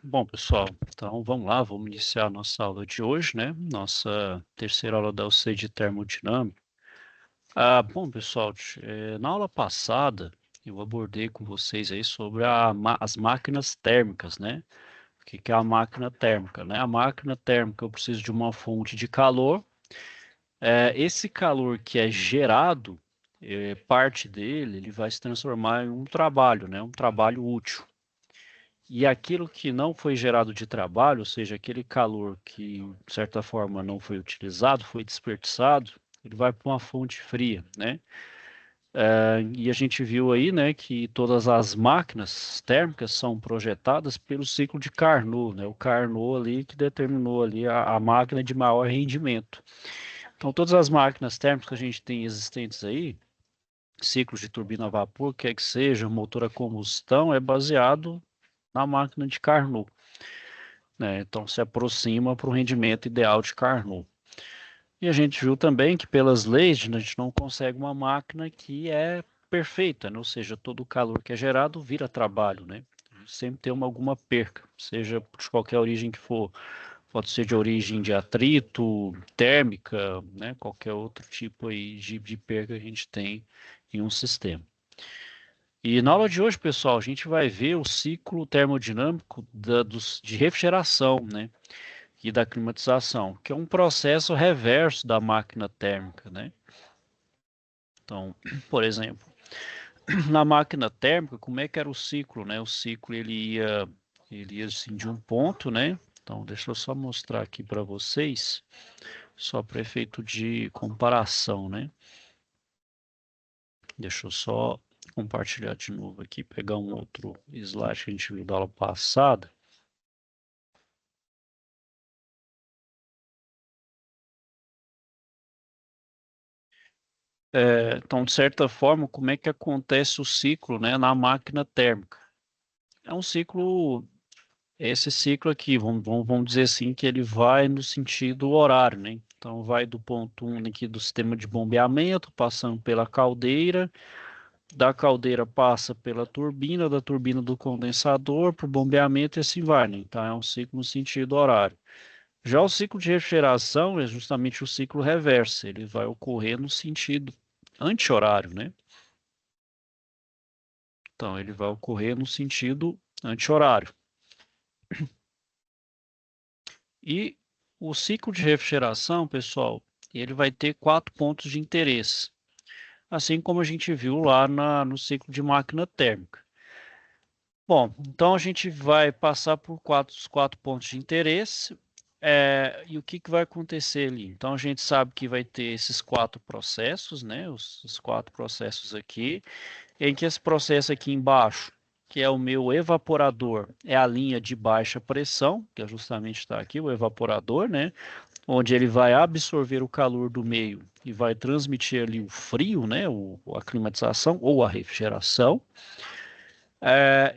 Bom, pessoal, então vamos lá, vamos iniciar a nossa aula de hoje, né? Nossa terceira aula da UC de termodinâmica. Bom, pessoal, na aula passada eu abordei com vocês aí sobre as máquinas térmicas, né? O que que é a máquina térmica, né? A máquina térmica, eu preciso de uma fonte de calor. Esse calor que é gerado, parte dele, ele vai se transformar em um trabalho, né? Um trabalho útil. E aquilo que não foi gerado de trabalho, ou seja, aquele calor que, de certa forma, não foi utilizado, foi desperdiçado, ele vai para uma fonte fria, né? E a gente viu aí, né, que todas as máquinas térmicas são projetadas pelo ciclo de Carnot, né? O Carnot ali que determinou ali a máquina de maior rendimento. Então, todas as máquinas térmicas que a gente tem existentes aí, ciclos de turbina a vapor, quer que seja, motor a combustão, é baseado na máquina de Carnot, né? Então se aproxima para o rendimento ideal de Carnot. E a gente viu também que pelas leis a gente não consegue uma máquina que é perfeita, né? Ou seja, todo o calor que é gerado vira trabalho, né? Sempre tem alguma perca, seja de qualquer origem que for. Pode ser de origem de atrito, térmica, né? Qualquer outro tipo aí de perca que a gente tem em um sistema. E na aula de hoje, pessoal, a gente vai ver o ciclo termodinâmico de refrigeração, né? E da climatização, que é um processo reverso da máquina térmica, né? Então, por exemplo, na máquina térmica, como é que era o ciclo, né? O ciclo ele ia assim de um ponto, né? Então, deixa eu só mostrar aqui para vocês, só para efeito de comparação, né? Deixa eu só compartilhar de novo aqui, pegar um outro slide que a gente viu da aula passada. Então, de certa forma, como é que acontece o ciclo, né, na máquina térmica? É um ciclo, esse ciclo aqui, vamos dizer assim, que ele vai no sentido horário, né? Então, vai do ponto 1 aqui do sistema de bombeamento, passando pela caldeira, da caldeira passa pela turbina, da turbina do condensador, para o bombeamento e assim vai, né? Então, é um ciclo no sentido horário. Já o ciclo de refrigeração é justamente o ciclo reverso, ele vai ocorrer no sentido anti-horário, né? Então, ele vai ocorrer no sentido anti-horário. E o ciclo de refrigeração, pessoal, ele vai ter 4 pontos de interesse, assim como a gente viu lá no ciclo de máquina térmica. Bom, então a gente vai passar por os 4 pontos de interesse. E o que vai acontecer ali? Então a gente sabe que vai ter esses 4 processos, né? Os 4 processos aqui, em que esse processo aqui embaixo, que é o meu evaporador, é a linha de baixa pressão, que é justamente está aqui o evaporador, né? Onde ele vai absorver o calor do meio e vai transmitir ali o frio, né? A climatização ou a refrigeração.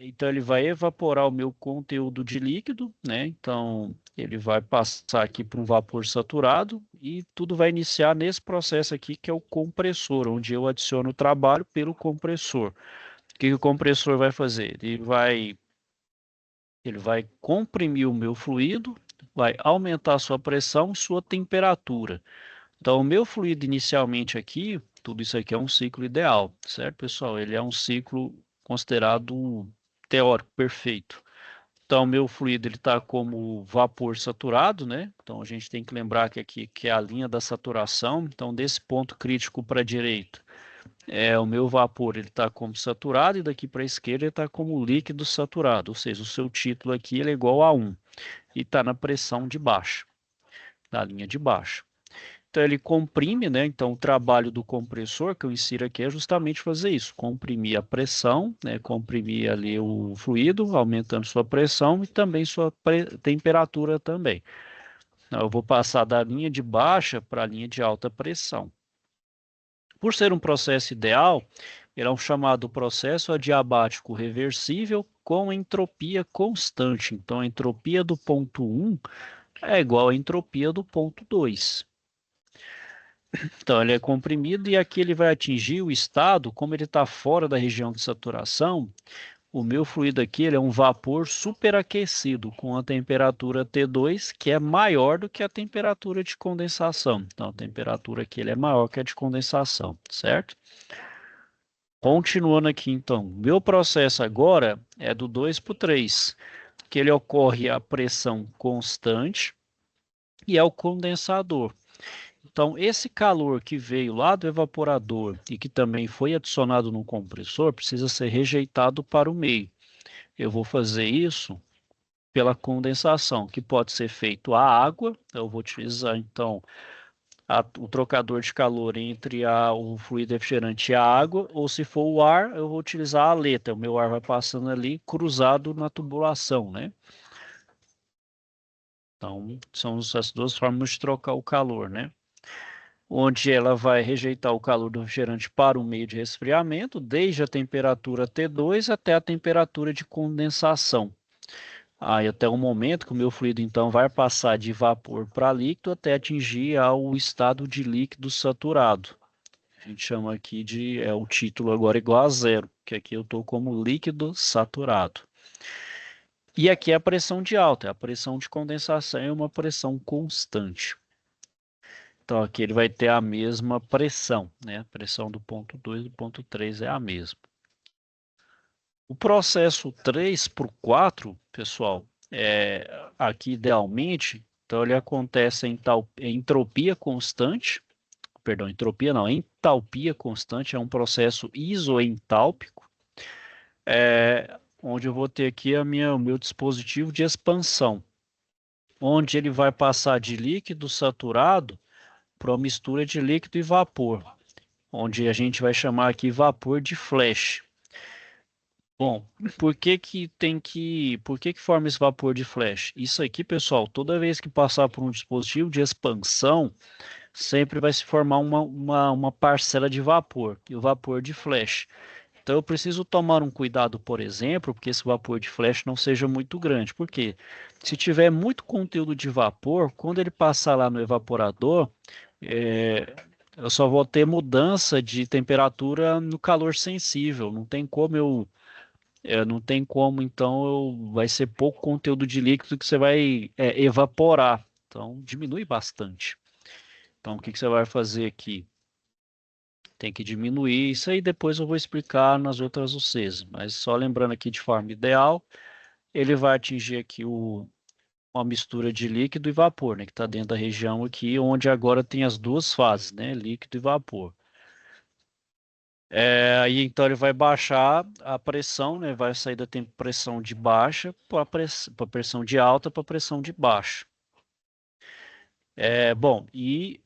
Então ele vai evaporar o meu conteúdo de líquido, né? Então ele vai passar aqui para um vapor saturado e tudo vai iniciar nesse processo aqui que é o compressor, onde eu adiciono o trabalho pelo compressor. O que o compressor vai fazer? Ele vai comprimir o meu fluido, vai aumentar a sua pressão e sua temperatura. Então, o meu fluido inicialmente aqui, tudo isso aqui é um ciclo ideal, certo, pessoal? Ele é um ciclo considerado teórico perfeito. Então, o meu fluido ele está como vapor saturado, né? Então, a gente tem que lembrar que aqui que é a linha da saturação. Então, desse ponto crítico para a direita, o meu vapor ele está como saturado e daqui para a esquerda ele está como líquido saturado. Ou seja, o seu título aqui ele é igual a 1 e está na pressão de baixo, na linha de baixo. Então ele comprime, né? Então o trabalho do compressor que eu insiro aqui é justamente fazer isso, comprimir a pressão, né? Comprimir ali o fluido, aumentando sua pressão e também sua temperatura também. Então, eu vou passar da linha de baixa para a linha de alta pressão. Por ser um processo ideal, ele é um chamado processo adiabático reversível com entropia constante. Então a entropia do ponto 1 é igual à entropia do ponto 2. Então, ele é comprimido e aqui ele vai atingir o estado, como ele está fora da região de saturação, O meu fluido aqui ele é um vapor superaquecido com a temperatura T2, que é maior do que a temperatura de condensação. Então, a temperatura aqui ele é maior que a de condensação, certo? Continuando aqui, então, meu processo agora é do 2 para o 3, que ele ocorre a pressão constante e é o condensador. Então, esse calor que veio lá do evaporador e que também foi adicionado no compressor precisa ser rejeitado para o meio. Eu vou fazer isso pela condensação, que pode ser feito a água. Eu vou utilizar, então, o trocador de calor entre o fluido refrigerante e a água, ou se for o ar, eu vou utilizar a aleta. O meu ar vai passando ali cruzado na tubulação, né? Então, são as duas formas de trocar o calor, né? Onde ela vai rejeitar o calor do refrigerante para o meio de resfriamento, desde a temperatura T2 até a temperatura de condensação. Aí até o momento que o meu fluido então vai passar de vapor para líquido até atingir o estado de líquido saturado. A gente chama aqui de, o título agora igual a zero, que aqui eu estou como líquido saturado. E aqui é a pressão de alta, a pressão de condensação é uma pressão constante. Então aqui ele vai ter a mesma pressão, né? A pressão do ponto 2 e do ponto 3 é a mesma. O processo 3 para o 4, pessoal, aqui idealmente, então ele acontece em entropia constante, perdão, entropia não, entalpia constante, é um processo isoentálpico, onde eu vou ter aqui o meu dispositivo de expansão, onde ele vai passar de líquido saturado para uma mistura de líquido e vapor, onde a gente vai chamar aqui vapor de flash. Bom, por que que forma esse vapor de flash? Isso aqui, pessoal, toda vez que passar por um dispositivo de expansão, sempre vai se formar uma parcela de vapor, e o vapor de flash. Então eu preciso tomar um cuidado, por exemplo, porque esse vapor de flash não seja muito grande. Por quê? Se tiver muito conteúdo de vapor, quando ele passar lá no evaporador, eu só vou ter mudança de temperatura no calor sensível. Não tem como, então vai ser pouco conteúdo de líquido que você vai evaporar. Então diminui bastante. Então o que você vai fazer aqui? Tem que diminuir isso aí, depois eu vou explicar nas outras UCs. Mas só lembrando aqui de forma ideal, ele vai atingir aqui uma mistura de líquido e vapor, né? Que está dentro da região aqui, onde agora tem as duas fases, né? Líquido e vapor. Aí então ele vai baixar a pressão, né? Vai sair da pressão de baixa para pressão de alta para pressão de baixa. Bom, e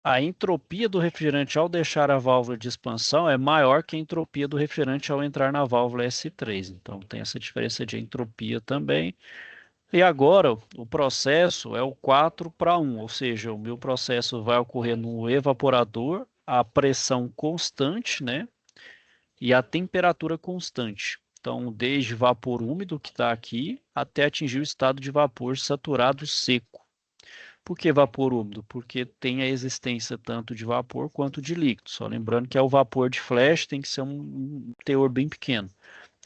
a entropia do refrigerante ao deixar a válvula de expansão é maior que a entropia do refrigerante ao entrar na válvula S3. Então tem essa diferença de entropia também. E agora o processo é o 4 para 1, ou seja, o meu processo vai ocorrer no evaporador a pressão constante, né? E a temperatura constante. Então, desde vapor úmido que está aqui até atingir o estado de vapor saturado seco. Por que vapor úmido? Porque tem a existência tanto de vapor quanto de líquido. Só lembrando que o vapor de flash tem que ser um teor bem pequeno,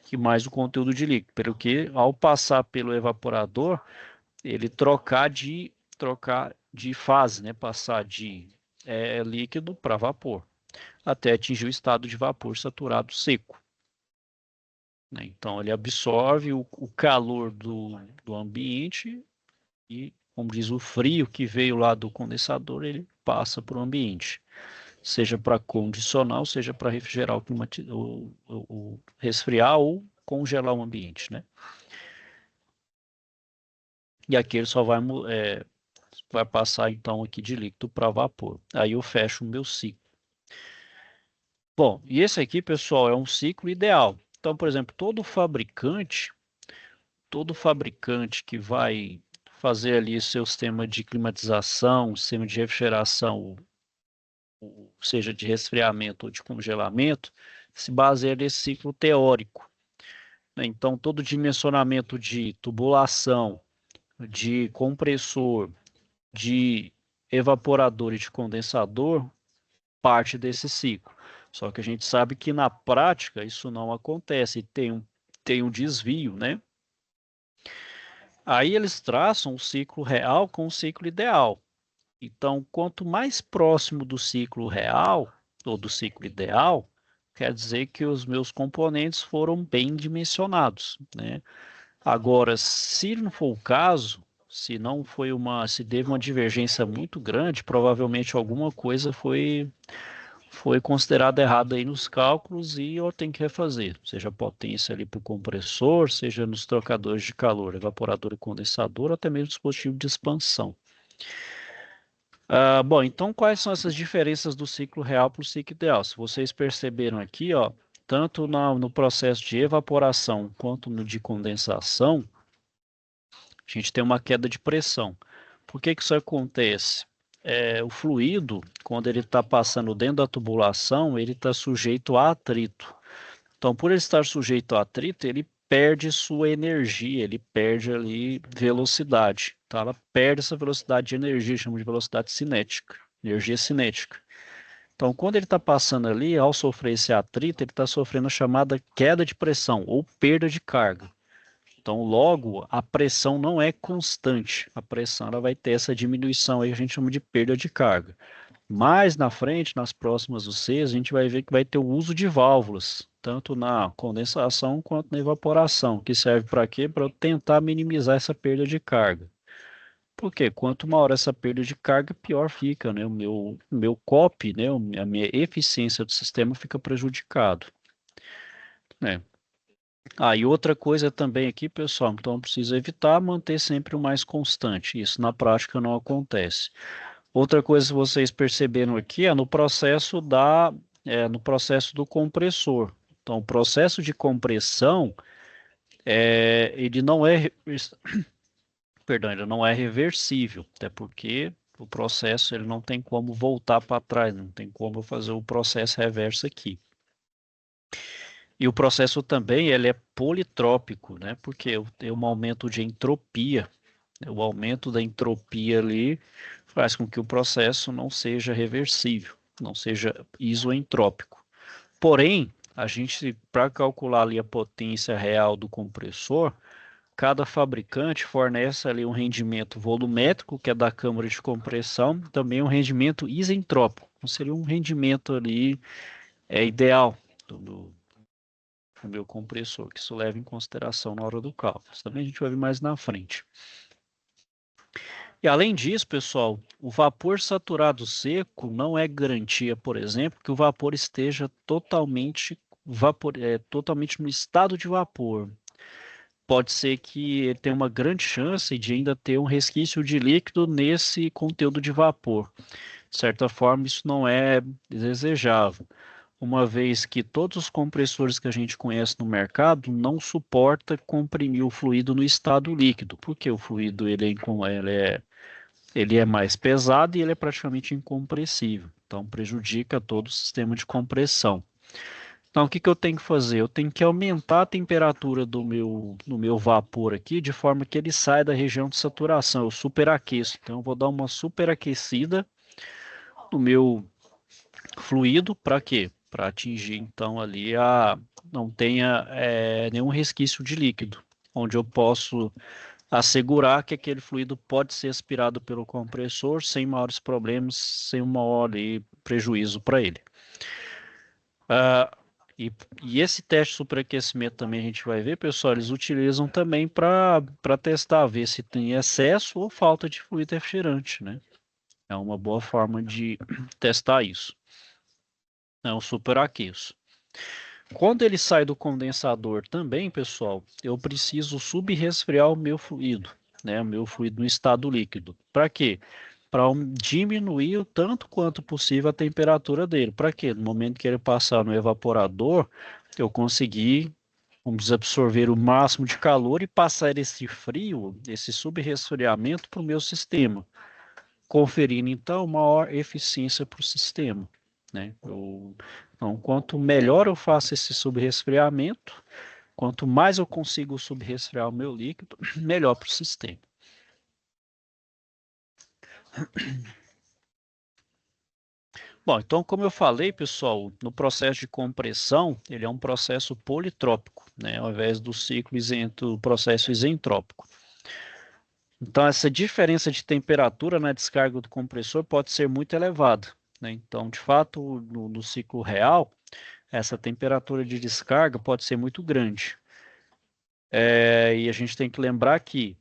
que mais o conteúdo de líquido. Pelo que, ao passar pelo evaporador, ele trocar de fase, né? Passar de líquido para vapor, até atingir o estado de vapor saturado seco. Né? Então, ele absorve o calor do ambiente e, como diz, o frio que veio lá do condensador, ele passa para o ambiente, seja para condicionar, seja para refrigerar resfriar ou congelar o ambiente, né? E aqui ele só vai passar então aqui de líquido para vapor. Aí eu fecho o meu ciclo. Bom, e esse aqui, pessoal, é um ciclo ideal. Então, por exemplo, todo fabricante que vai fazer ali seu sistema de climatização, sistema de refrigeração, seja de resfriamento ou de congelamento, se baseia nesse ciclo teórico. Né? Então, todo dimensionamento de tubulação, de compressor, de evaporador e de condensador parte desse ciclo. Só que a gente sabe que na prática isso não acontece, tem um desvio, né? Aí eles traçam o ciclo real com o ciclo ideal. Então, quanto mais próximo do ciclo real ou do ciclo ideal, quer dizer que os meus componentes foram bem dimensionados, né? Agora, se não for o caso, se teve uma divergência muito grande, provavelmente alguma coisa foi considerada errada aí nos cálculos e eu tenho que refazer, seja a potência ali para o compressor, seja nos trocadores de calor, evaporador e condensador, ou até mesmo dispositivo de expansão. Bom, então quais são essas diferenças do ciclo real para o ciclo ideal? Se vocês perceberam aqui, ó, tanto no processo de evaporação quanto no de condensação, a gente tem uma queda de pressão. Por que que isso acontece? O fluido, quando ele está passando dentro da tubulação, ele está sujeito a atrito. Então, por ele estar sujeito a atrito, ele perde sua energia, ele perde ali velocidade. Tá? Ela perde essa velocidade de energia, chama de velocidade cinética, energia cinética. Então, quando ele está passando ali, ao sofrer esse atrito, ele está sofrendo a chamada queda de pressão ou perda de carga. Então, logo, a pressão não é constante. A pressão ela vai ter essa diminuição aí que a gente chama de perda de carga. Mais na frente, nas próximas UCs, a gente vai ver que vai ter o uso de válvulas, tanto na condensação quanto na evaporação, que serve para quê? Para tentar minimizar essa perda de carga. Porque quanto maior essa perda de carga, pior fica, né? O meu COP, né? A minha eficiência do sistema fica prejudicado, né? E outra coisa também aqui, pessoal, então precisa evitar manter sempre o mais constante. Isso na prática não acontece. Outra coisa que vocês perceberam aqui é no processo do compressor. Então, o processo de compressão, ele não é, perdão, ele não é reversível, até porque o processo ele não tem como voltar para trás, não tem como fazer o processo reverso aqui. E o processo também ele é politrópico, né? Porque tem um aumento de entropia. O aumento da entropia ali faz com que o processo não seja reversível, não seja isoentrópico. Porém, a gente, para calcular ali a potência real do compressor, cada fabricante fornece ali um rendimento volumétrico, que é da câmara de compressão, também um rendimento isentrópico, então seria um rendimento ali ideal do meu compressor, que isso leva em consideração na hora do cálculo. Isso também a gente vai ver mais na frente. E além disso, pessoal, o vapor saturado seco não é garantia, por exemplo, que o vapor esteja totalmente no estado de vapor. Pode ser que ele tenha uma grande chance de ainda ter um resquício de líquido nesse conteúdo de vapor. De certa forma, isso não é desejável, uma vez que todos os compressores que a gente conhece no mercado não suporta comprimir o fluido no estado líquido, porque o fluido ele é mais pesado e ele é praticamente incompressível, então prejudica todo o sistema de compressão. Então, o que que eu tenho que fazer? Eu tenho que aumentar a temperatura do meu vapor aqui, de forma que ele saia da região de saturação, eu superaqueço. Então, eu vou dar uma superaquecida no meu fluido, para quê? Para atingir, então, ali não tenha nenhum resquício de líquido, onde eu posso assegurar que aquele fluido pode ser aspirado pelo compressor sem maiores problemas, sem um maior ali, prejuízo para ele. Ah, e esse teste de superaquecimento também a gente vai ver, pessoal, eles utilizam também para testar, ver se tem excesso ou falta de fluido refrigerante, né? É uma boa forma de testar isso. É um superaqueço. Quando ele sai do condensador também, pessoal, eu preciso subresfriar o meu fluido, né? O meu fluido no estado líquido. Para quê? Para diminuir o tanto quanto possível a temperatura dele. Para quê? No momento que ele passar no evaporador, eu conseguir, vamos dizer, absorver o máximo de calor e passar esse frio, esse subresfriamento para o meu sistema, conferindo então maior eficiência para o sistema, né? Então, quanto melhor eu faço esse subresfriamento, quanto mais eu consigo subresfriar o meu líquido, melhor para o sistema. Bom, então, como eu falei, pessoal, no processo de compressão, ele é um processo politrópico, né, ao invés do ciclo isento, o processo isentrópico. Então, essa diferença de temperatura na descarga do compressor pode ser muito elevada, né? Então, de fato, no ciclo real, essa temperatura de descarga pode ser muito grande. E a gente tem que lembrar que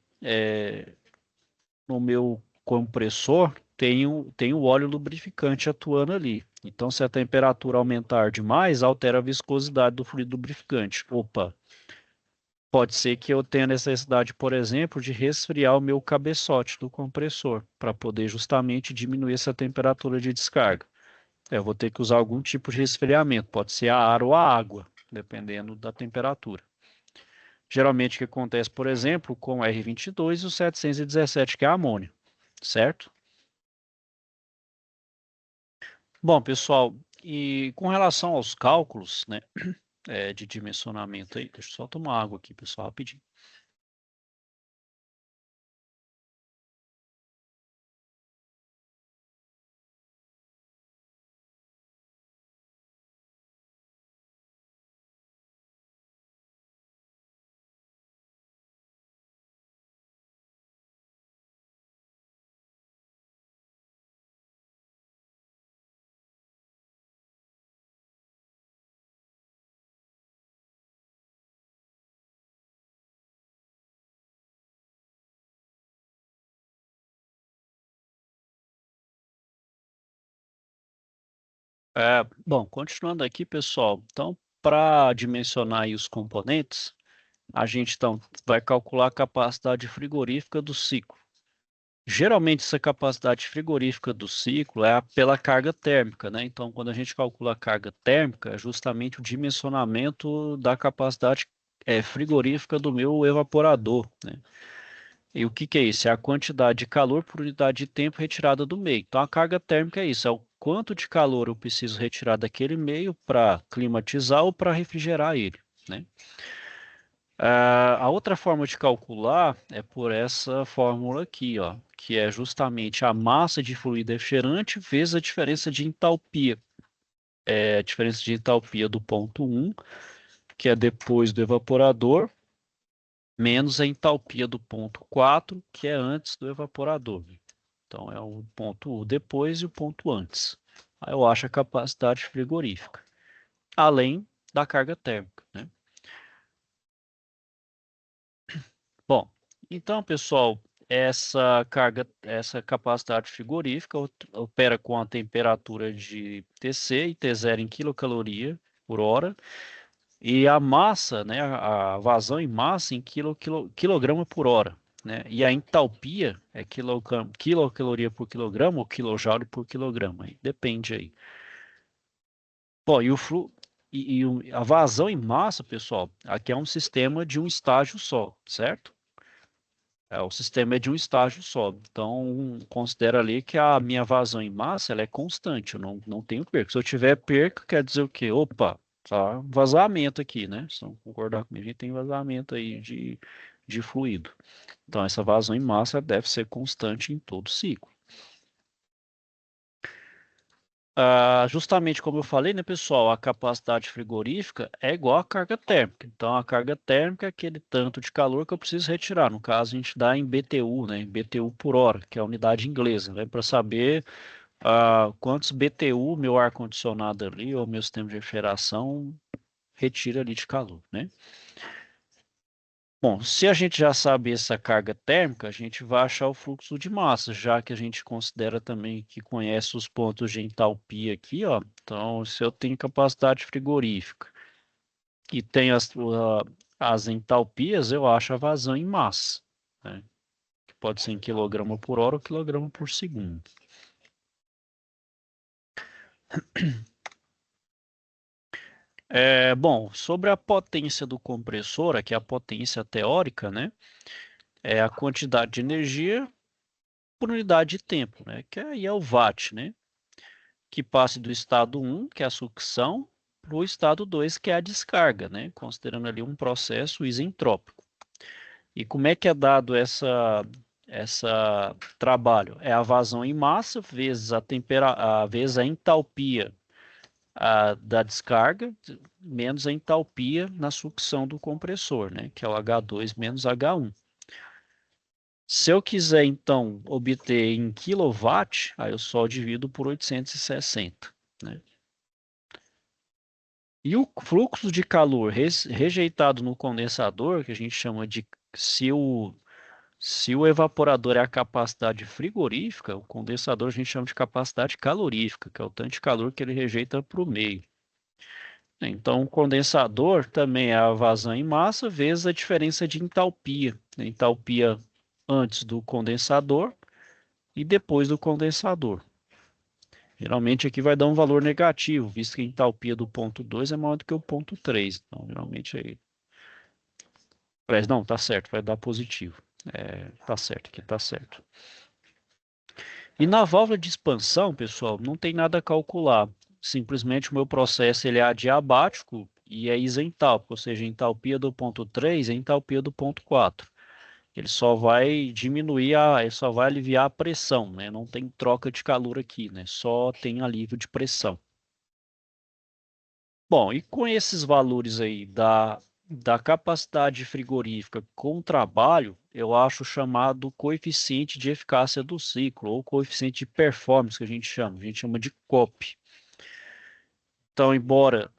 no meu compressor tem o óleo lubrificante atuando ali. Então, se a temperatura aumentar demais, altera a viscosidade do fluido lubrificante. Opa, pode ser que eu tenha necessidade, por exemplo, de resfriar o meu cabeçote do compressor para poder justamente diminuir essa temperatura de descarga. Eu vou ter que usar algum tipo de resfriamento, pode ser a ar ou a água, dependendo da temperatura. Geralmente o que acontece, por exemplo, com o R22 e o 717, que é a amônia, certo? Bom, pessoal, e com relação aos cálculos, né, de dimensionamento aí, deixa eu só tomar água aqui, pessoal, rapidinho. Bom, continuando aqui, pessoal, então, para dimensionar aí os componentes, a gente então vai calcular a capacidade frigorífica do ciclo. Geralmente, essa capacidade frigorífica do ciclo é pela carga térmica, né? Então, quando a gente calcula a carga térmica, é justamente o dimensionamento da capacidade frigorífica do meu evaporador, né? E o que que é isso? É a quantidade de calor por unidade de tempo retirada do meio. Então, a carga térmica é isso, é o quanto de calor eu preciso retirar daquele meio para climatizar ou para refrigerar ele, né? A outra forma de calcular é por essa fórmula aqui, ó, que é justamente a massa de fluido refrigerante vezes a diferença de entalpia. A diferença de entalpia do ponto 1, que é depois do evaporador, menos a entalpia do ponto 4, que é antes do evaporador. Então, é o ponto depois e o ponto antes. Aí eu acho a capacidade frigorífica, além da carga térmica, né? Bom, então, pessoal, essa capacidade frigorífica opera com a temperatura de Tc e T0 em quilocaloria por hora e a massa, né, a vazão em massa em quilograma por hora, né? E a entalpia é quilocaloria por quilograma ou quilojoule por quilograma, aí depende aí. Bom, e o flu a vazão em massa, pessoal, aqui é um sistema de um estágio só, certo? O sistema é de um estágio só. Então, considera ali que a minha vazão em massa ela é constante, eu não tenho perca. Se eu tiver perca, quer dizer o quê? Opa, tá vazamento aqui, né? Se não concordar comigo, a gente tem vazamento aí de fluido. Então, essa vazão em massa deve ser constante em todo o ciclo. Justamente como eu falei, né, pessoal, a capacidade frigorífica é igual à carga térmica. Então, a carga térmica é aquele tanto de calor que eu preciso retirar. No caso, a gente dá em BTU, né, em BTU por hora, que é a unidade inglesa, né, para saber quantos BTU meu ar-condicionado ali ou meu sistema de refrigeração retira ali de calor, né? Bom, se a gente já sabe essa carga térmica, a gente vai achar o fluxo de massa, já que a gente considera também que conhece os pontos de entalpia aqui, ó. Então, se eu tenho capacidade frigorífica e tenho as entalpias, eu acho a vazão em massa, né? Que pode ser em quilograma por hora ou quilograma por segundo. Bom, sobre a potência do compressor, aqui é a potência teórica, né? É a quantidade de energia por unidade de tempo, né? Que aí é o watt, né? Que passe do estado 1, que é a sucção, para o estado 2, que é a descarga, né? Considerando ali um processo isentrópico. E como é que é dado essa trabalho é a vazão em massa vezes vezes a entalpia da descarga menos a entalpia na sucção do compressor, né? Que é o H2 menos H1. Se eu quiser, então, obter em quilowatt, aí eu só divido por 860, né? E o fluxo de calor rejeitado no condensador, que a gente chama de se o evaporador é a capacidade frigorífica, o condensador a gente chama de capacidade calorífica, que é o tanto de calor que ele rejeita para o meio. Então, o condensador também é a vazão em massa vezes a diferença de entalpia. Entalpia antes do condensador e depois do condensador. Geralmente aqui vai dar um valor negativo, visto que a entalpia do ponto 2 é maior do que o ponto 3. Então, geralmente aí. Não, tá certo, vai dar positivo. Tá certo, aqui tá certo. E na válvula de expansão, pessoal, não tem nada a calcular. Simplesmente o meu processo ele é adiabático e é isentálpico, ou seja, a entalpia do ponto 3 é a entalpia do ponto 4. Ele só vai diminuir ele só vai aliviar a pressão, né? Não tem troca de calor aqui, né? Só tem alívio de pressão. Bom, e com esses valores aí da capacidade frigorífica com trabalho, eu acho chamado coeficiente de eficácia do ciclo, ou coeficiente de performance, que a gente chama de COP. Então, embora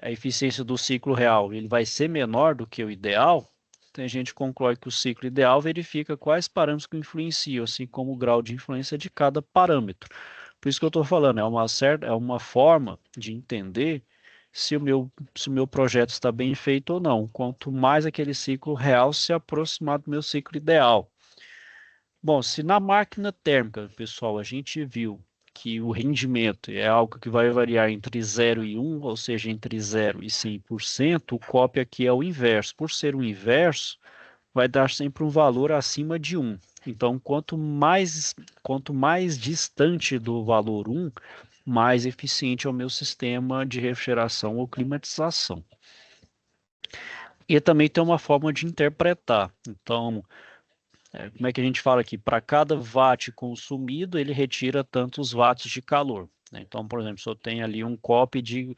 a eficiência do ciclo real ele vai ser menor do que o ideal, então a gente conclui que o ciclo ideal verifica quais parâmetros que influenciam, assim como o grau de influência de cada parâmetro. Por isso que eu estou falando, é uma forma de entender se o meu projeto está bem feito ou não. Quanto mais aquele ciclo real se aproximar do meu ciclo ideal. Bom, se na máquina térmica, pessoal, a gente viu que o rendimento é algo que vai variar entre 0 e 1, ou seja, entre 0 e 100%, o COP aqui é o inverso. Por ser o inverso, vai dar sempre um valor acima de 1. Então, quanto mais distante do valor 1, mais eficiente é o meu sistema de refrigeração ou climatização. E também tem uma forma de interpretar. Então, como é que a gente fala aqui? Para cada watt consumido, ele retira tantos watts de calor, né? Então, por exemplo, se eu tenho ali um COP de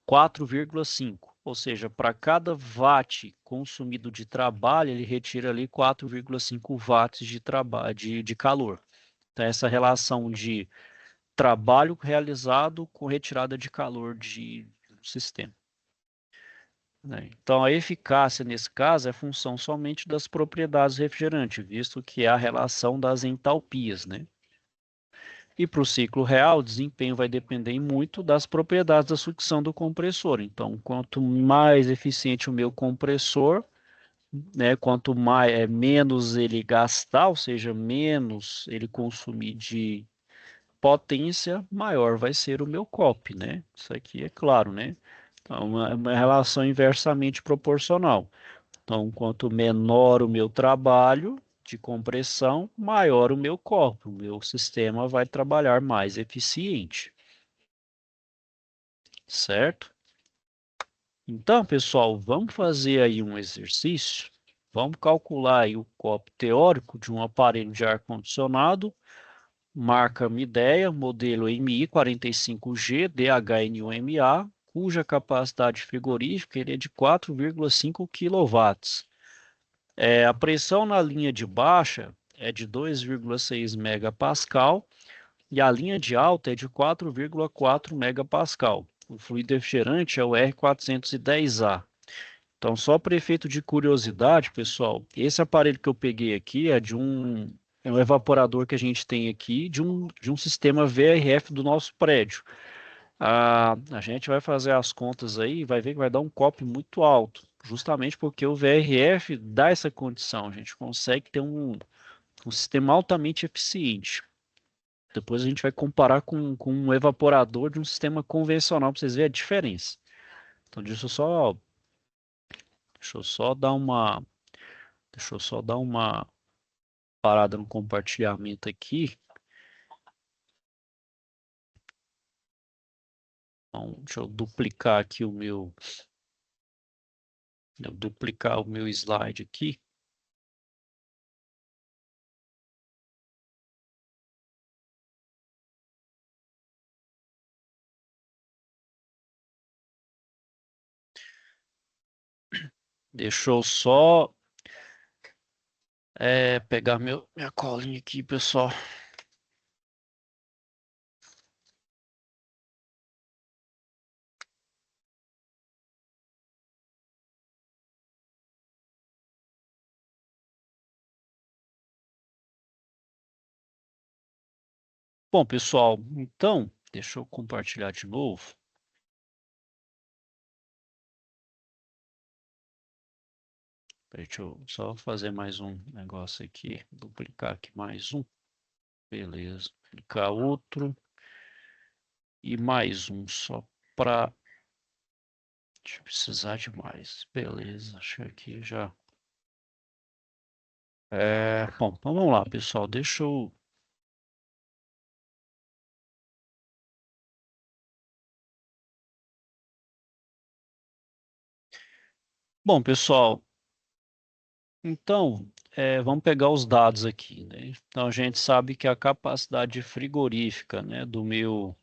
4,5, ou seja, para cada watt consumido de trabalho, ele retira ali 4,5 watts de calor. Então, essa relação de trabalho realizado com retirada de calor do sistema, né? Então, a eficácia, nesse caso, é função somente das propriedades do refrigerante, visto que é a relação das entalpias, né? E para o ciclo real, o desempenho vai depender muito das propriedades da sucção do compressor. Então, quanto mais eficiente o meu compressor, né, quanto menos ele gastar, ou seja, menos ele consumir de potência, maior vai ser o meu COP, né? Isso aqui é claro, né? Então, é uma relação inversamente proporcional. Então, quanto menor o meu trabalho de compressão, maior o meu corpo, o meu sistema vai trabalhar mais eficiente, certo? Então, pessoal, vamos fazer aí um exercício. Vamos calcular aí o COP teórico de um aparelho de ar-condicionado, marca Midea, modelo MI 45G DHNUMA, cuja capacidade frigorífica ele é de 4,5 kW. A pressão na linha de baixa é de 2,6 megapascal e a linha de alta é de 4,4 megapascal. O fluido refrigerante é o R410A. Então, só para efeito de curiosidade, pessoal, esse aparelho que eu peguei aqui é um evaporador que a gente tem aqui de um sistema VRF do nosso prédio. A gente vai fazer as contas aí e vai ver que vai dar um COP muito alto, justamente porque o VRF dá essa condição. A gente consegue ter um sistema altamente eficiente. Depois a gente vai comparar com um evaporador de um sistema convencional para vocês verem a diferença. Então, deixa eu só dar uma, deixa eu só dar uma parada no compartilhamento aqui. Então, deixa eu duplicar aqui duplicar o meu slide aqui. Deixa eu só pegar minha colinha aqui, pessoal. Bom, pessoal, então, deixa eu compartilhar de novo. Deixa eu só fazer mais um negócio aqui. Duplicar aqui mais um. Beleza. Duplicar outro. E mais um só para... Deixa eu precisar de mais. Beleza, acho que aqui já... bom, então vamos lá, pessoal. Deixa eu... Bom, pessoal, então, vamos pegar os dados aqui, né? Então, a gente sabe que a capacidade frigorífica, né, do meu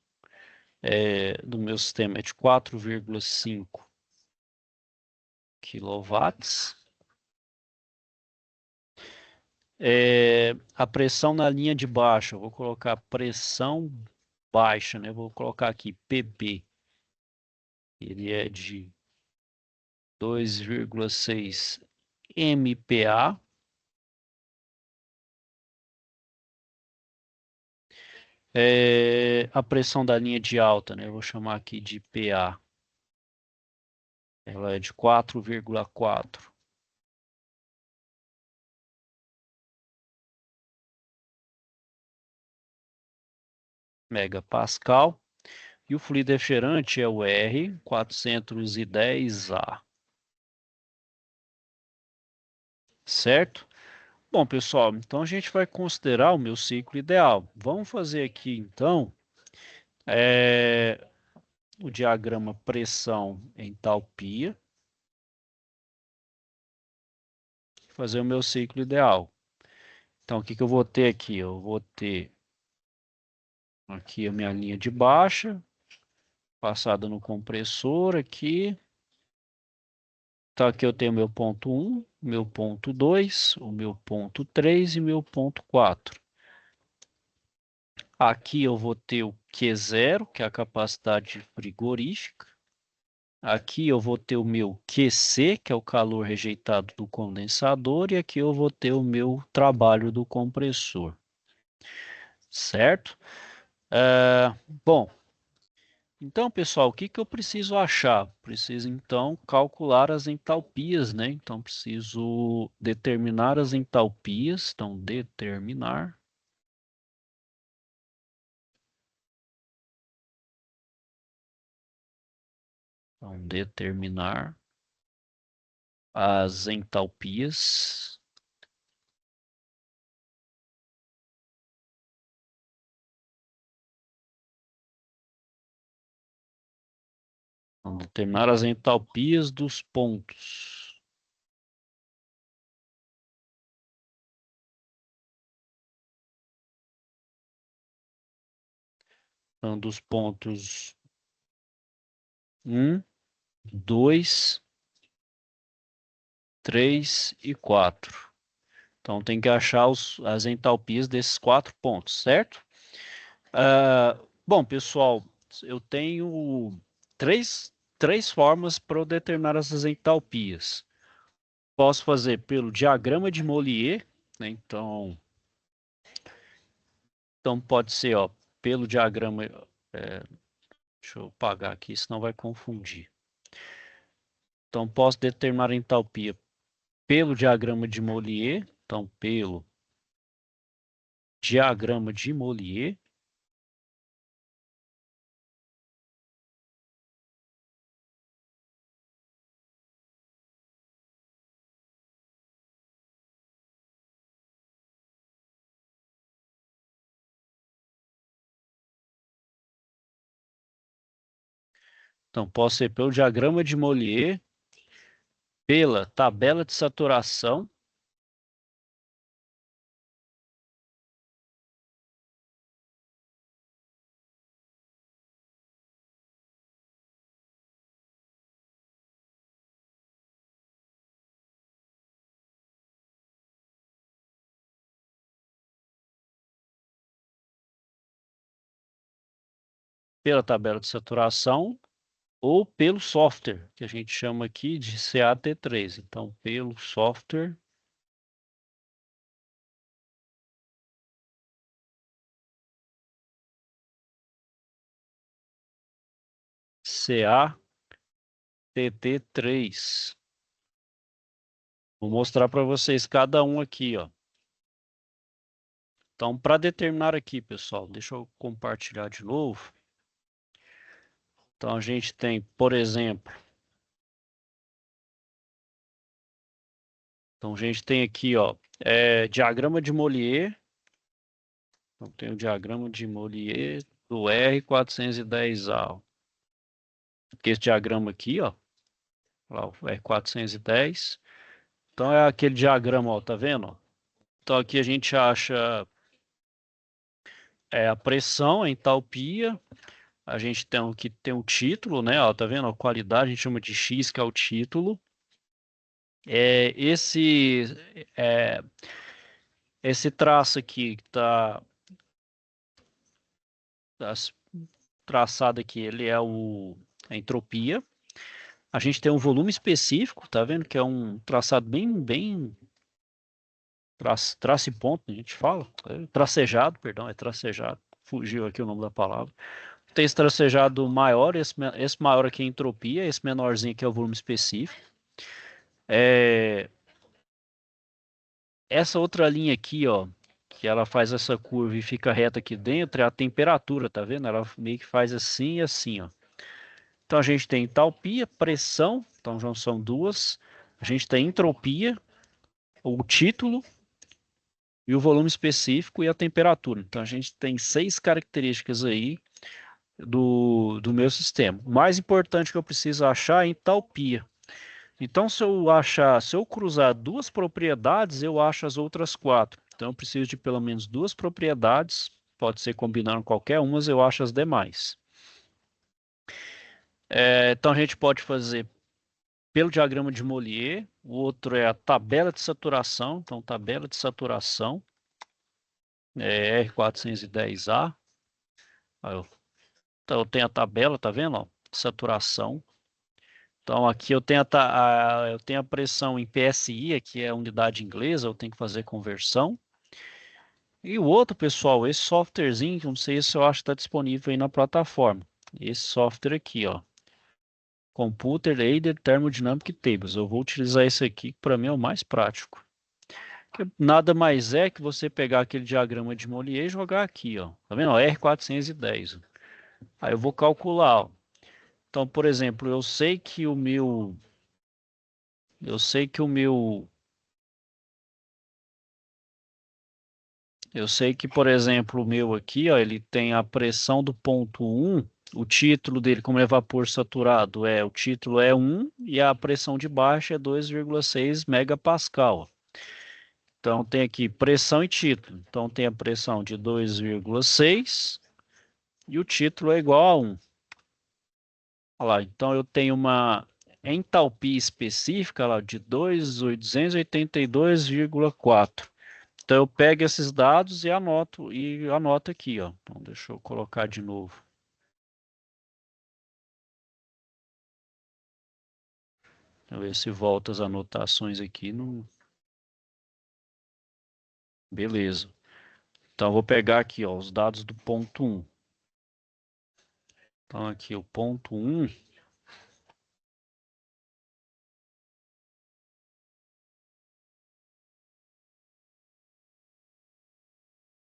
sistema é de 4,5 quilowatts. A pressão na linha de baixo, eu vou colocar pressão baixa, né? Vou colocar aqui PB. Ele é de 2,6 MPa. A pressão da linha de alta, né? Eu vou chamar aqui de PA. Ela é de 4,4 megapascal. E o fluido refrigerante é o R410A, certo? Bom, pessoal, então a gente vai considerar o meu ciclo ideal. Vamos fazer aqui, então, o diagrama pressão-entalpia, fazer o meu ciclo ideal. Então, o que que eu vou ter aqui? Eu vou ter aqui a minha linha de baixa, passada no compressor aqui. Então, aqui eu tenho meu ponto 1, meu ponto 2, o meu ponto 3 e meu ponto 4. Aqui eu vou ter o Q0, que é a capacidade frigorífica. Aqui eu vou ter o meu QC, que é o calor rejeitado do condensador, e aqui eu vou ter o meu trabalho do compressor, certo? Bom, então, pessoal, o que que eu preciso achar? Preciso, então, calcular as entalpias, né? Então, preciso determinar as entalpias. Então, determinar. Então, determinar as entalpias. Então, determinar as entalpias dos pontos. Então, dos pontos 1, 2, 3 e 4. Então, tem que achar as entalpias desses 4 pontos, certo? Bom, pessoal, eu tenho três formas para eu determinar essas entalpias. Posso fazer pelo diagrama de Mollier, né? Então pode ser, ó, pelo diagrama. Deixa eu apagar aqui, senão vai confundir. Então posso determinar a entalpia pelo diagrama de Mollier. Então, pelo diagrama de Mollier. Então, posso ser pelo diagrama de Mollier, pela tabela de saturação. pela tabela de saturação ou pelo software, que a gente chama aqui de CAT3. Então, pelo software CATT3. Vou mostrar para vocês cada um aqui, ó. Então, para determinar aqui, pessoal, deixa eu compartilhar de novo. Então, a gente tem, por exemplo, então a gente tem aqui, ó, diagrama de Mollier. Então, tem o diagrama de Mollier do R410A. Esse diagrama aqui, ó, lá, o R410. Então, é aquele diagrama, ó, tá vendo? Então, aqui a gente acha a pressão, a entalpia. A gente tem que tem o título, né? Ó, tá vendo? A qualidade a gente chama de X, que é o título. É, é, esse traço aqui que tá traçado aqui, ele é a entropia. A gente tem um volume específico, tá vendo? Que é um traçado bem traço e ponto, a gente fala. Tracejado, perdão, é tracejado. Fugiu aqui o nome da palavra. Tem esse tracejado maior, esse maior aqui é a entropia, esse menorzinho aqui é o volume específico. Essa outra linha aqui, ó, que ela faz essa curva e fica reta aqui dentro, é a temperatura, tá vendo? Ela meio que faz assim e assim, ó. Então a gente tem entalpia, pressão, então já são duas. A gente tem entropia, o título e o volume específico e a temperatura. Então a gente tem 6 características aí do meu sistema. O mais importante que eu preciso achar é a entalpia. Então, se eu cruzar duas propriedades, eu acho as outras 4. Então, eu preciso de pelo menos 2 propriedades. Pode ser combinando qualquer uma, eu acho as demais. Então, a gente pode fazer pelo diagrama de Mollier. O outro é a tabela de saturação. Então, tabela de saturação R410A. Então, eu tenho a tabela, tá vendo? Ó, saturação. Então, aqui eu tenho a pressão em PSI, que é a unidade inglesa, eu tenho que fazer conversão. E o outro, pessoal, esse softwarezinho, não sei se eu acho que está disponível aí na plataforma. Esse software aqui, ó. Computer Aided Thermodynamic Tables. Eu vou utilizar esse aqui, que para mim é o mais prático. Que nada mais é que você pegar aquele diagrama de Mollier e jogar aqui, ó. Tá vendo? Ó, R410. Aí eu vou calcular, ó. Então, por exemplo, eu sei que o meu Eu sei que, por exemplo, o meu aqui, ó, ele tem a pressão do ponto 1, o título dele, como é vapor saturado, o título é 1 e a pressão de baixo é 2,6 megapascal. Então tem aqui pressão e título. Então tem a pressão de 2,6 e o título é igual a 1. Olha lá, então eu tenho uma entalpia específica lá de 282,4. Então eu pego esses dados e anoto aqui, ó. Então deixa eu colocar de novo. Deixa eu ver se volta as anotações aqui. Não... Beleza. Então eu vou pegar aqui, ó, os dados do ponto 1. Então aqui o ponto 1.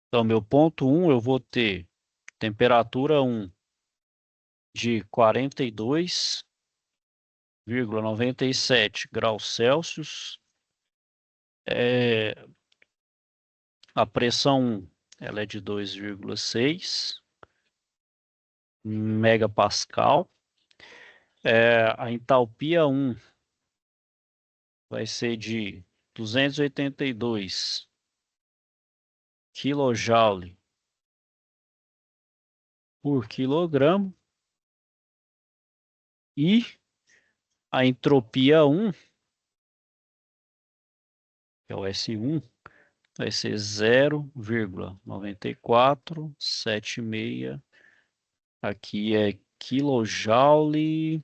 Então meu ponto 1 eu vou ter temperatura 1 de 42,97 graus Celsius. A pressão 1 ela é de 2,6 megapascal. A entalpia 1 vai ser de 282 kJ por quilograma. E a entropia 1, que é o S1, vai ser 0,9476 Aqui é kilojoule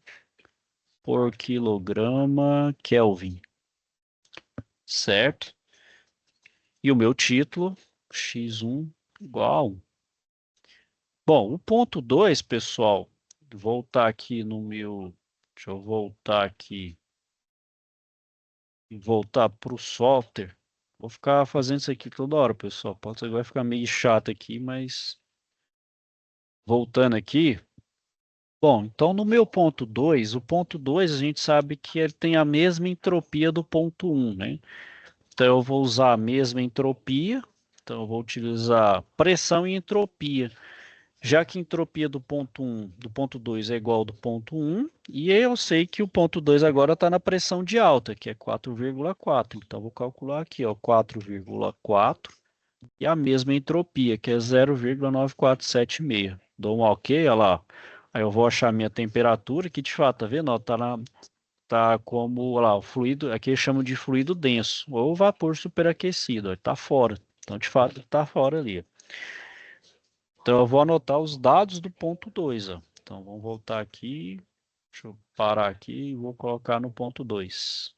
por quilograma Kelvin, certo? E o meu título, x1 igual a 1. Bom, o ponto 2, pessoal, voltar aqui no meu... Deixa eu voltar aqui e voltar para o software. Vou ficar fazendo isso aqui toda hora, pessoal. Pode ser que vai ficar meio chato aqui, mas voltando aqui. Bom, então no meu ponto 2, o ponto 2 a gente sabe que ele tem a mesma entropia do ponto 1, né? Então eu vou usar a mesma entropia, então eu vou utilizar pressão e entropia, já que a entropia do ponto 1, do ponto 2 é igual ao do ponto 1, e eu sei que o ponto 2 agora está na pressão de alta, que é 4,4. Então eu vou calcular aqui, ó, 4,4 e a mesma entropia, que é 0,9476. Dou um OK, olha lá. Aí eu vou achar minha temperatura, que de fato, tá vendo? Ó, tá como, olha lá, o fluido, aqui eles chamam de fluido denso, ou vapor superaquecido, ó, tá fora. Então, de fato, tá fora ali. Então, eu vou anotar os dados do ponto 2, ó. Então, vamos voltar aqui, deixa eu parar aqui e vou colocar no ponto 2.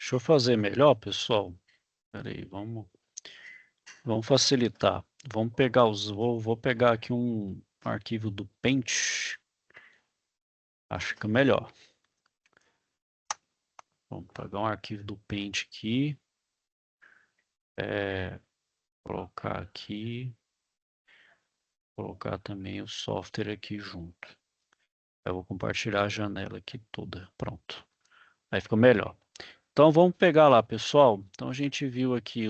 Deixa eu fazer melhor, pessoal. Espera aí, vamos facilitar. Vamos pegar vou pegar aqui um arquivo do Paint. Acho que fica melhor. Vamos pegar um arquivo do Paint aqui. Colocar aqui. Colocar também o software aqui junto. Eu vou compartilhar a janela aqui toda. Pronto. Aí fica melhor. Então vamos pegar lá, pessoal. Então a gente viu aqui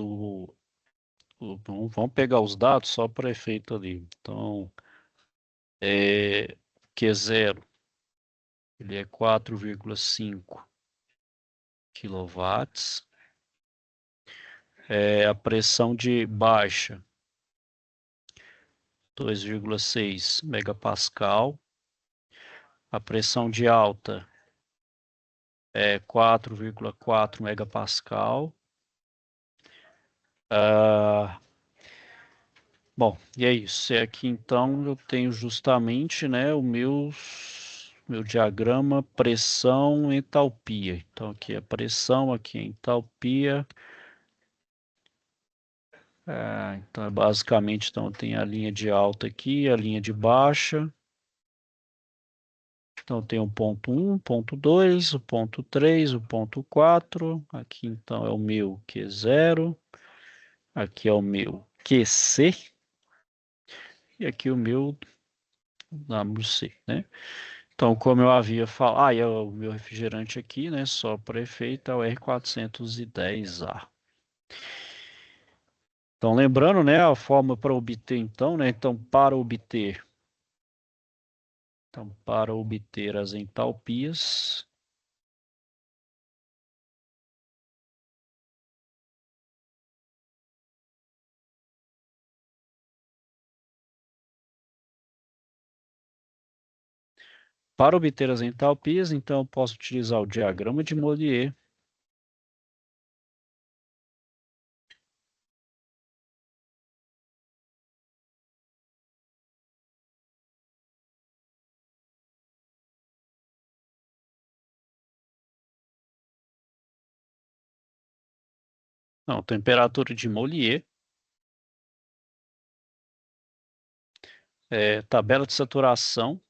vamos pegar os dados só para efeito ali. Então, Q0, ele é 4,5 quilowatts. A pressão de baixa, 2,6 megapascal. A pressão de alta é 4,4 megapascal. Bom, e é isso. Aqui então eu tenho justamente, né, meu diagrama pressão entalpia. Então aqui é pressão, aqui é entalpia. Então basicamente então tem a linha de alta aqui, a linha de baixa. Então tem o ponto 1, ponto 2, o ponto 3, o ponto 4. Aqui então é o meu Q0. Aqui é o meu QC. E aqui o meu WC, né? Então, como eu havia falado, e o meu refrigerante aqui, né, só para efeito, é o R410A. Então, lembrando, né, a forma para obter, então, né, para obter as entalpias, então eu posso utilizar o diagrama de Mollier. Não, temperatura de Mollier, tabela de saturação,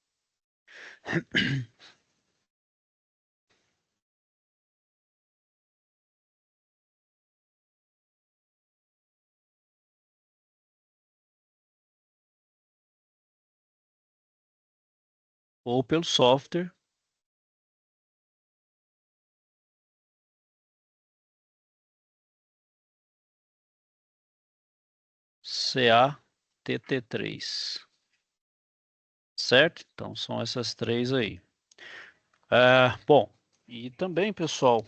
ou pelo software, CATT3. Certo? Então, são essas três aí. Bom, e também, pessoal,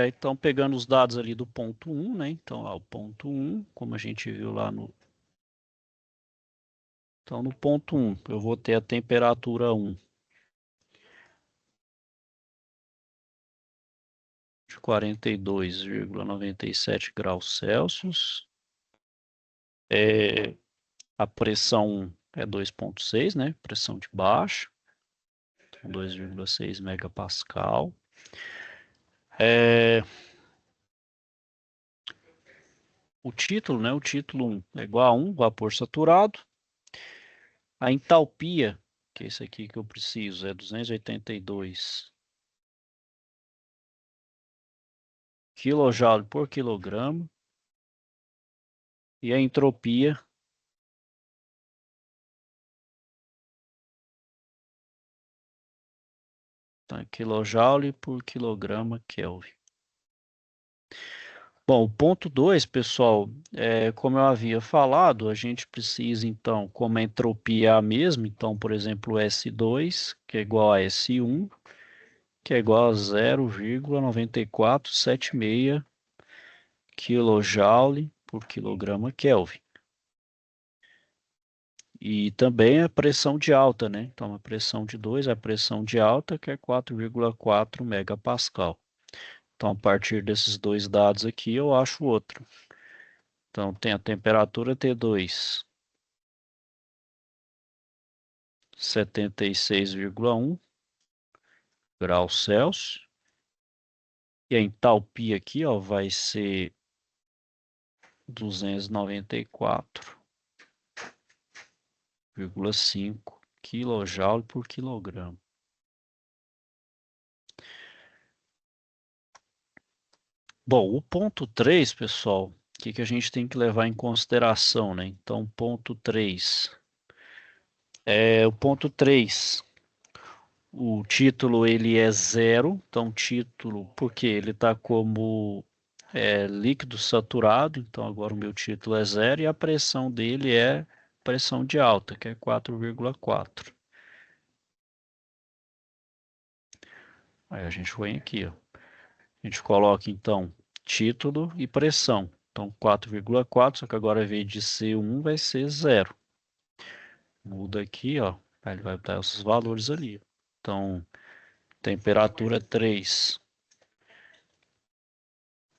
então pegando os dados ali do ponto 1, né? Então, lá, o ponto 1, como a gente viu lá no... Então, no ponto 1, eu vou ter a temperatura 1 de 42,97 graus Celsius. A pressão é 2,6, né? Pressão de baixo, então 2,6 megapascal. O título, né? O título 1 é igual a 1, vapor saturado. A entalpia, que é esse aqui que eu preciso, é 282 kJ por quilograma. E a entropia, tá, kJ por quilograma Kelvin. Bom, o ponto 2, pessoal, como eu havia falado, a gente precisa, então, como a entropia é a mesma, então, por exemplo, S2, que é igual a S1, que é igual a 0,9476 kJ por quilograma Kelvin. E também a pressão de alta, né? Então, a pressão de 2 é a pressão de alta, que é 4,4 megapascal. Então, a partir desses dois dados aqui, eu acho outro. Então, tem a temperatura T2, 76,1 graus Celsius. E a entalpia aqui, ó, vai ser 294,5 kJ por quilograma. Bom, o ponto 3, pessoal, o que a gente tem que levar em consideração, né? Então, ponto 3. O ponto 3, o título ele é zero, então título, porque ele está como líquido saturado, então agora o meu título é zero e a pressão dele é pressão de alta, que é 4,4. Aí a gente vem aqui, ó. A gente coloca então título e pressão. Então 4,4, só que agora ao invés de ser 1 vai ser 0. Muda aqui, ó. Ele vai dar esses valores ali. Então, temperatura 3,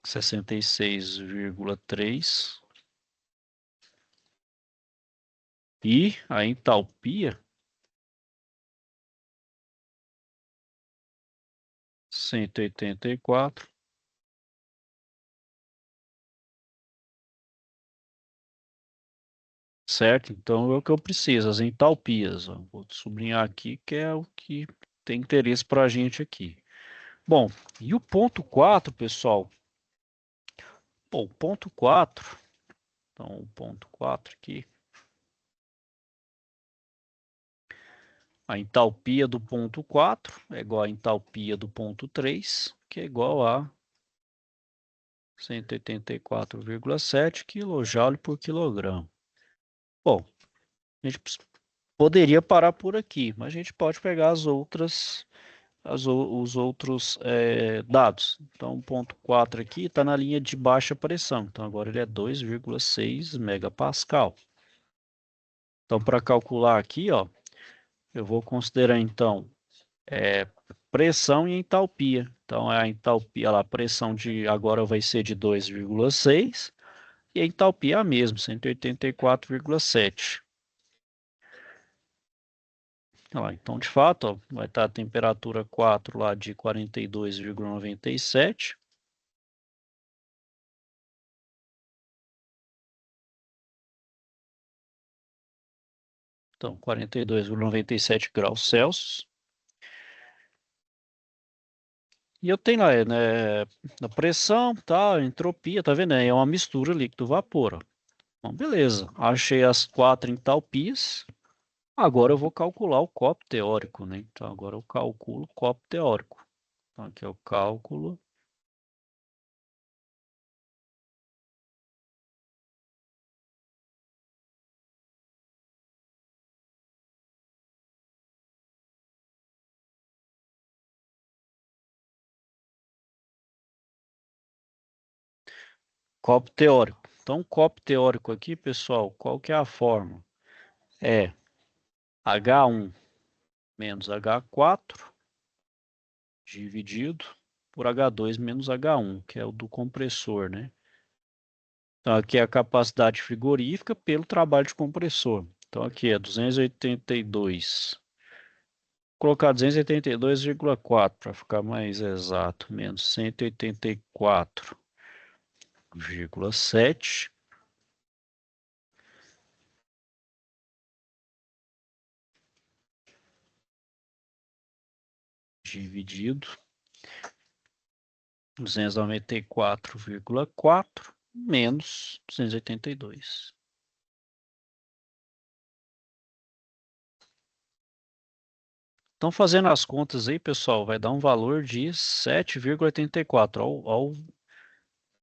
66,3. E a entalpia, 184. Certo? Então é o que eu preciso, as entalpias. Ó. Vou sublinhar aqui que é o que tem interesse para a gente aqui. Bom, e o ponto 4, pessoal? Bom, o ponto 4, então o ponto 4 aqui, a entalpia do ponto 4 é igual à entalpia do ponto 3, que é igual a 184,7 kJ por quilograma. Bom, a gente poderia parar por aqui, mas a gente pode pegar os outros dados. Então, o ponto 4 aqui está na linha de baixa pressão. Então, agora ele é 2,6 megapascal. Então, para calcular aqui, ó, eu vou considerar, então, pressão e entalpia. Então, a entalpia, a pressão de agora vai ser de 2,6 e a entalpia é a mesma, 184,7. Então, de fato, ó, vai estar a temperatura 4 lá de 42,97. Então, 42,97 graus Celsius. E eu tenho lá, né, a pressão, tá, entropia, tá vendo? É uma mistura líquido-vapor. Então, beleza. Achei as 4 entalpias. Agora eu vou calcular o copo teórico, né? Então, agora eu calculo o copo teórico. Então, aqui é o cálculo. Copo teórico. Então, copo teórico aqui, pessoal, qual que é a fórmula? É H1 menos H4 dividido por H2 menos H1, que é o do compressor, né? Então, aqui é a capacidade frigorífica pelo trabalho de compressor. Então, aqui é 282. Vou colocar 282,4 para ficar mais exato, menos 184,7 dividido 294,4 menos 282. Então, fazendo as contas aí, pessoal, vai dar um valor de 7,84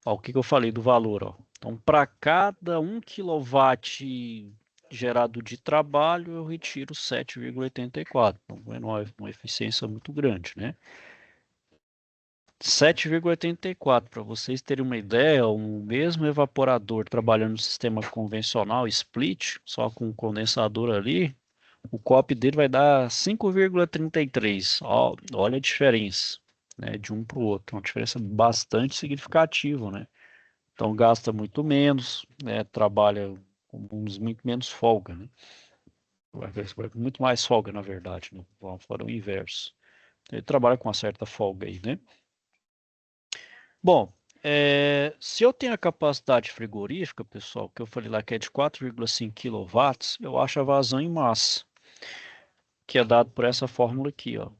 ao que eu falei do valor, ó. Então, para cada 1 kW gerado de trabalho, eu retiro 7,84. Então, é uma eficiência muito grande, né? 7,84, para vocês terem uma ideia, o mesmo evaporador trabalhando no sistema convencional split, só com condensador ali, o COP dele vai dar 5,33. Olha a diferença, né, de um para o outro, uma diferença bastante significativa, né? Então gasta muito menos, né, trabalha com muito menos folga, né? Vai com muito mais folga, na verdade, né? Vamos falar o inverso. Ele trabalha com uma certa folga aí, né? Bom, se eu tenho a capacidade frigorífica, pessoal, que eu falei lá que é de 4,5 kW, eu acho a vazão em massa, que é dado por essa fórmula aqui, ó.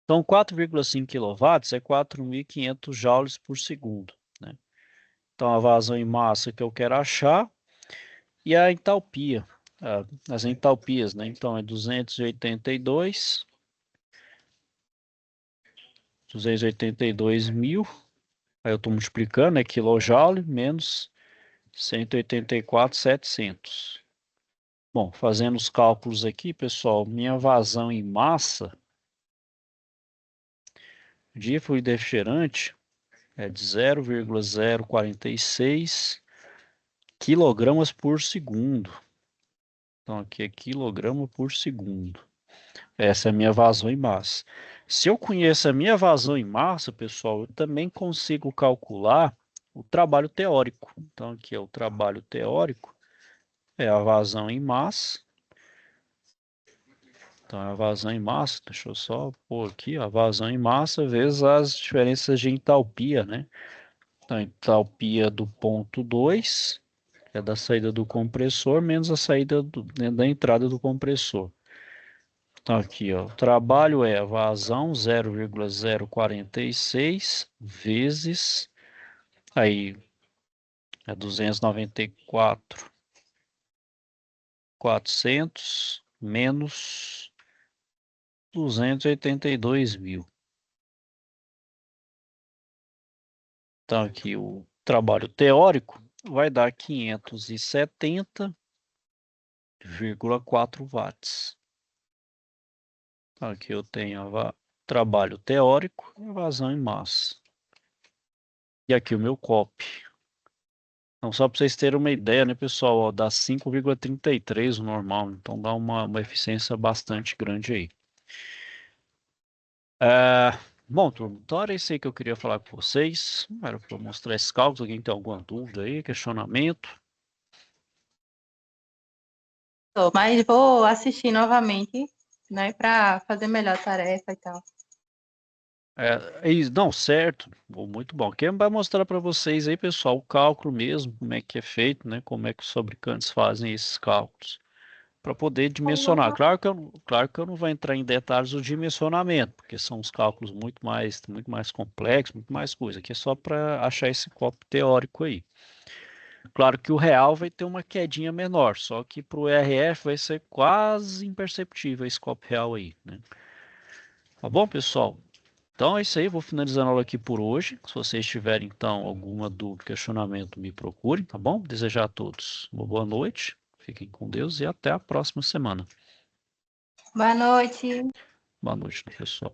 Então 4,5 kW é 4.500 joules por segundo, né? Então a vazão em massa que eu quero achar e a entalpia, as entalpias, né? Então é 282 mil, aí eu estou multiplicando, né? Kilojoule menos 184.700. Bom, fazendo os cálculos aqui, pessoal, minha vazão em massa de fluido refrigerante é de 0,046 quilogramas por segundo. Então, aqui é quilograma por segundo. Essa é a minha vazão em massa. Se eu conheço a minha vazão em massa, pessoal, eu também consigo calcular o trabalho teórico. Então, aqui é o trabalho teórico, é a vazão em massa. Então, a vazão em massa, deixa eu só pôr aqui, a vazão em massa vezes as diferenças de entalpia, né? Então, entalpia do ponto 2, que é da saída do compressor, menos a saída né, da entrada do compressor. Então, aqui, ó, o trabalho é a vazão 0,046 vezes, aí é 294.400 menos 282 mil. Então, aqui o trabalho teórico vai dar 570,4 watts. Então, aqui eu tenho trabalho teórico e vazão em massa. E aqui o meu COP. Então, só para vocês terem uma ideia, né, pessoal, ó, dá 5,33 o normal, então dá uma eficiência bastante grande aí. Bom, turma, então era isso aí que eu queria falar com vocês. Era para mostrar esses cálculos. Alguém tem alguma dúvida aí, questionamento? Mas vou assistir novamente, né, para fazer melhor a tarefa e tal. Não, certo, muito bom. Quem vai mostrar para vocês aí, pessoal, o cálculo mesmo, como é que é feito, né? Como é que os fabricantes fazem esses cálculos, para poder dimensionar. Claro que eu não vou entrar em detalhes do dimensionamento, porque são os cálculos muito mais complexos, muito mais coisa. Aqui é só para achar esse copo teórico aí. Claro que o real vai ter uma quedinha menor, só que para o RF vai ser quase imperceptível esse copo real aí, né? Tá bom, pessoal? Então é isso aí, vou finalizando a aula aqui por hoje. Se vocês tiverem, então, alguma dúvida, questionamento, me procurem, tá bom? Desejar a todos uma boa noite, fiquem com Deus e até a próxima semana. Boa noite. Boa noite, pessoal.